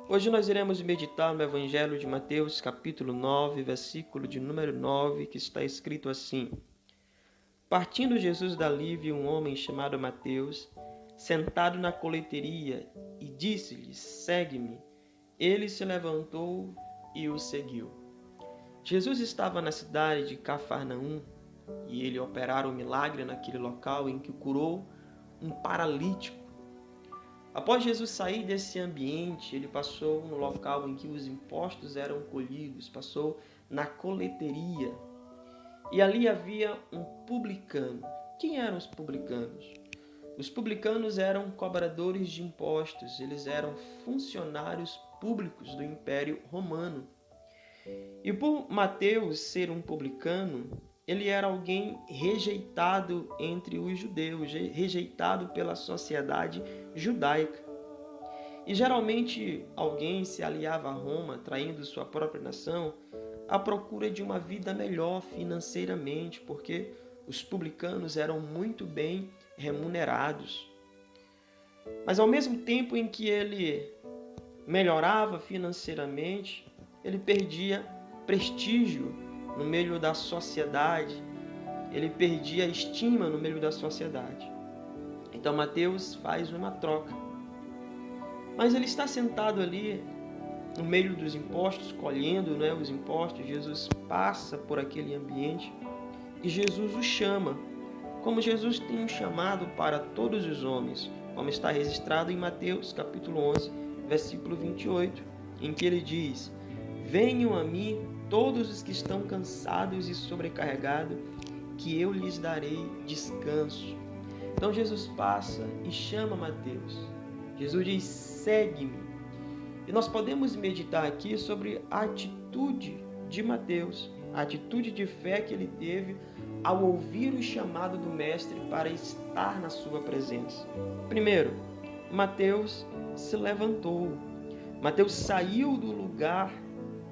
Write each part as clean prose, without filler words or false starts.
Hoje nós iremos meditar no Evangelho de Mateus, capítulo 9, versículo de número 9, que está escrito assim: Partindo Jesus dali, viu um homem chamado Mateus, sentado na coleteria, e disse-lhe: Segue-me. Ele se levantou e o seguiu. Jesus estava na cidade de Cafarnaum, e ele operara um milagre naquele local em que curou um paralítico. Após Jesus sair desse ambiente, ele passou no local em que os impostos eram colhidos, passou na coleteria. E ali havia um publicano. Quem eram os publicanos? Os publicanos eram cobradores de impostos, eles eram funcionários públicos do Império Romano. E por Mateus ser um publicano, ele era alguém rejeitado entre os judeus, rejeitado pela sociedade judaica. E geralmente alguém se aliava a Roma, traindo sua própria nação, à procura de uma vida melhor financeiramente, porque os publicanos eram muito bem remunerados. Mas ao mesmo tempo em que ele melhorava financeiramente, ele perdia prestígio no meio da sociedade, ele perdia estima no meio da sociedade. Então Mateus faz uma troca. Mas ele está sentado ali no meio dos impostos, colhendo os impostos. Jesus passa por aquele ambiente e Jesus o chama, como Jesus tem um chamado para todos os homens, como está registrado em Mateus capítulo 11, versículo 28, em que ele diz: Venham a mim todos os que estão cansados e sobrecarregados, que eu lhes darei descanso. Então Jesus passa e chama Mateus. Jesus diz: segue-me. E nós podemos meditar aqui sobre a atitude de Mateus, a atitude de fé que ele teve ao ouvir o chamado do Mestre para estar na sua presença. Primeiro, Mateus se levantou. Mateus saiu do lugar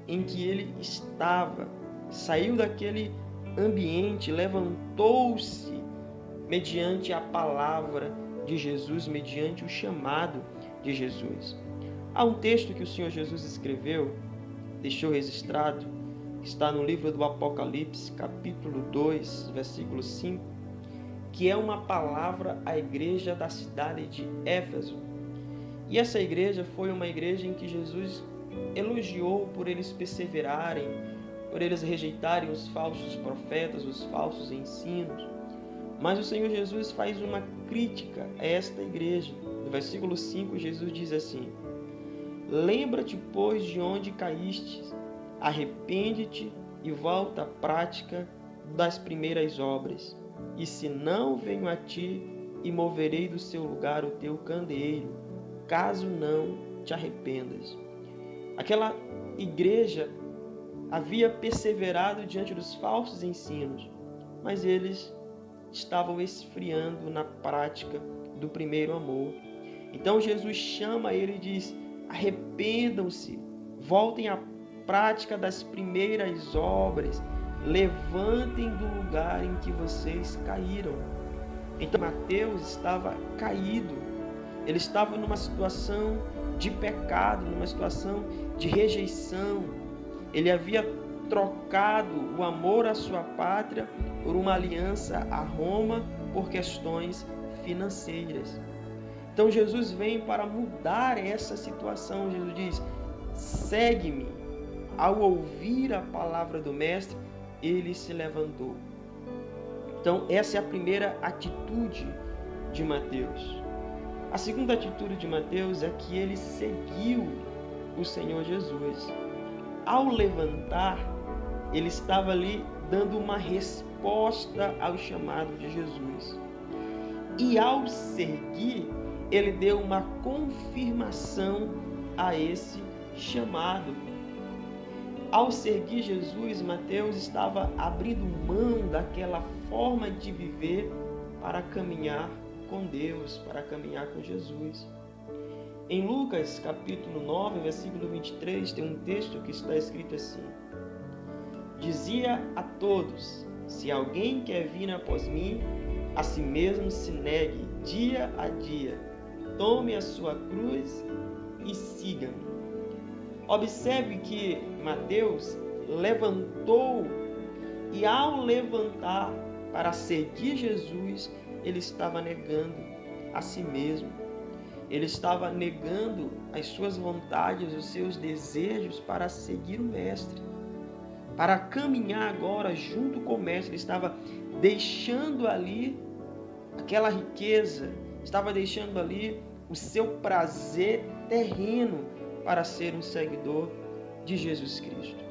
em que ele estava, saiu daquele ambiente, levantou-se mediante a palavra de Jesus, mediante o chamado de Jesus. Há um texto que o Senhor Jesus escreveu, deixou registrado, está no livro do Apocalipse, capítulo 2, versículo 5, que é uma palavra à igreja da cidade de Éfeso. E essa igreja foi uma igreja em que Jesus elogiou por eles perseverarem, por eles rejeitarem os falsos profetas, os falsos ensinos. Mas o Senhor Jesus faz uma crítica a esta igreja. No versículo 5, Jesus diz assim: Lembra-te, pois, de onde caíste, arrepende-te e volta à prática das primeiras obras. E se não, venho a ti e moverei do seu lugar o teu candeeiro, caso não te arrependas. Aquela igreja havia perseverado diante dos falsos ensinos, mas eles estavam esfriando na prática do primeiro amor. Então Jesus chama ele e diz: arrependam-se, voltem à prática das primeiras obras, levantem do lugar em que vocês caíram. Então Mateus estava caído, ele estava numa situação de pecado, numa situação de rejeição. Ele havia trocado o amor à sua pátria por uma aliança a Roma por questões financeiras. Então Jesus vem para mudar essa situação. Jesus diz: segue-me. Ao ouvir a palavra do Mestre, ele se levantou. Então essa é a primeira atitude de Mateus. A segunda atitude de Mateus é que ele seguiu o Senhor Jesus. Ao levantar, ele estava ali dando uma resposta ao chamado de Jesus. E ao seguir, ele deu uma confirmação a esse chamado. Ao seguir Jesus, Mateus estava abrindo mão daquela forma de viver para caminhar com Deus, para caminhar com Jesus. Em Lucas, capítulo 9, versículo 23, tem um texto que está escrito assim: Dizia a todos: se alguém quer vir após mim, a si mesmo se negue dia a dia, tome a sua cruz e siga-me. Observe que Mateus levantou e ao levantar para seguir Jesus, ele estava negando a si mesmo. Ele estava negando as suas vontades, os seus desejos para seguir o Mestre. Para caminhar agora junto com o Mestre, ele estava deixando ali aquela riqueza, estava deixando ali o seu prazer terreno para ser um seguidor de Jesus Cristo.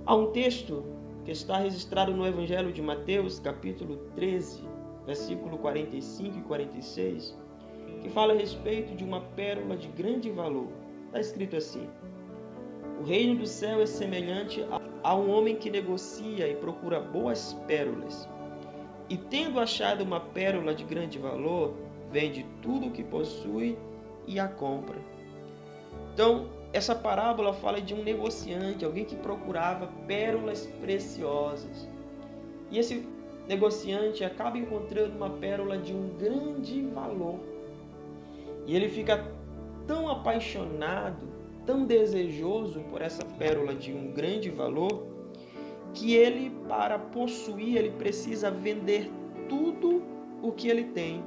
Há um texto que está registrado no Evangelho de Mateus, capítulo 13, versículo 45 e 46, que fala a respeito de uma pérola de grande valor. Está escrito assim: o reino do céu é semelhante a um homem que negocia e procura boas pérolas. E tendo achado uma pérola de grande valor, vende tudo o que possui e a compra. Então, essa parábola fala de um negociante, alguém que procurava pérolas preciosas. E esse negociante acaba encontrando uma pérola de um grande valor. E ele fica tão apaixonado, tão desejoso por essa pérola de um grande valor, que ele, para possuir, ele precisa vender tudo o que ele tem.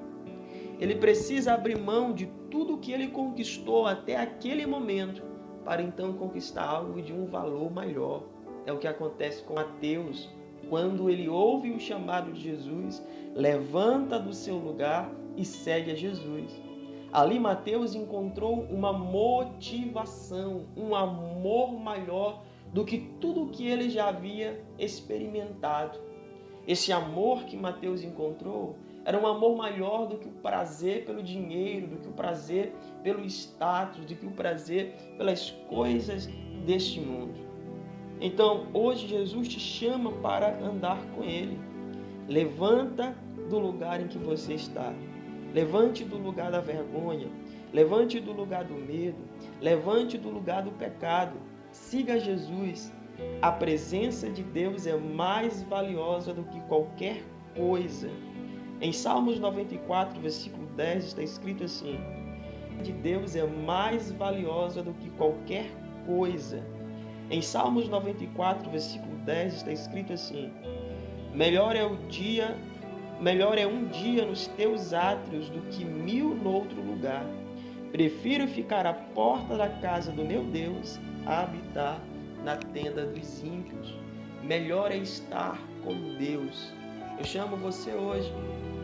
Ele precisa abrir mão de tudo o que ele conquistou até aquele momento, para então conquistar algo de um valor maior. É o que acontece com Mateus, quando ele ouve o chamado de Jesus, levanta do seu lugar e segue a Jesus. Ali Mateus encontrou uma motivação, um amor maior do que tudo o que ele já havia experimentado. Esse amor que Mateus encontrou era um amor maior do que o prazer pelo dinheiro, do que o prazer pelo status, do que o prazer pelas coisas deste mundo. Então, hoje Jesus te chama para andar com Ele. Levanta do lugar em que você está. Levante do lugar da vergonha. Levante do lugar do medo. Levante do lugar do pecado. Siga Jesus. A presença de Deus é mais valiosa do que qualquer coisa. Em Salmos 94, versículo 10, está escrito assim: de Deus é mais valiosa do que qualquer coisa. Em Salmos 94, versículo 10, está escrito assim: melhor é um dia nos teus átrios do que 1000 noutro lugar. Prefiro ficar à porta da casa do meu Deus a habitar na tenda dos ímpios. Melhor é estar com Deus. Eu chamo você hoje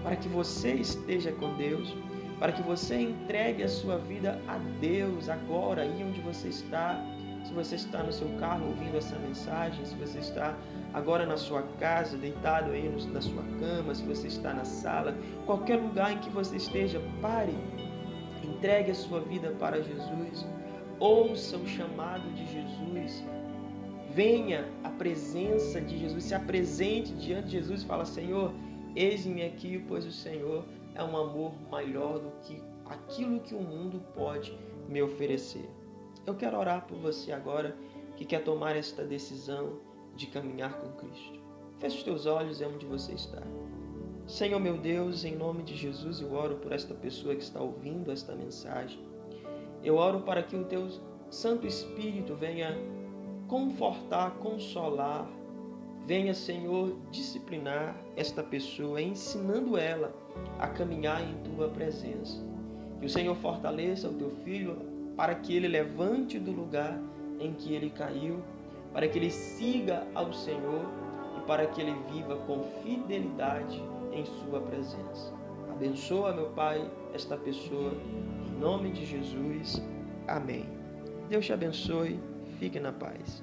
para que você esteja com Deus, para que você entregue a sua vida a Deus agora, aí onde você está. Se você está no seu carro ouvindo essa mensagem, se você está agora na sua casa, deitado aí na sua cama, se você está na sala, qualquer lugar em que você esteja, pare, entregue a sua vida para Jesus, ouça o chamado de Jesus, venha à presença de Jesus, se apresente diante de Jesus e fala: Senhor, eis-me aqui, pois o Senhor é um amor maior do que aquilo que o mundo pode me oferecer. Eu quero orar por você agora que quer tomar esta decisão de caminhar com Cristo. Feche os teus olhos, é onde você está. Senhor meu Deus, em nome de Jesus, eu oro por esta pessoa que está ouvindo esta mensagem. Eu oro para que o teu Santo Espírito venha confortar, consolar, venha, Senhor, disciplinar esta pessoa, ensinando ela a caminhar em tua presença. Que o Senhor fortaleça o teu filho para que ele levante do lugar em que ele caiu, para que ele siga ao Senhor e para que ele viva com fidelidade em sua presença. Abençoa, meu Pai, esta pessoa, em nome de Jesus. Amém. Deus te abençoe. Fique na paz.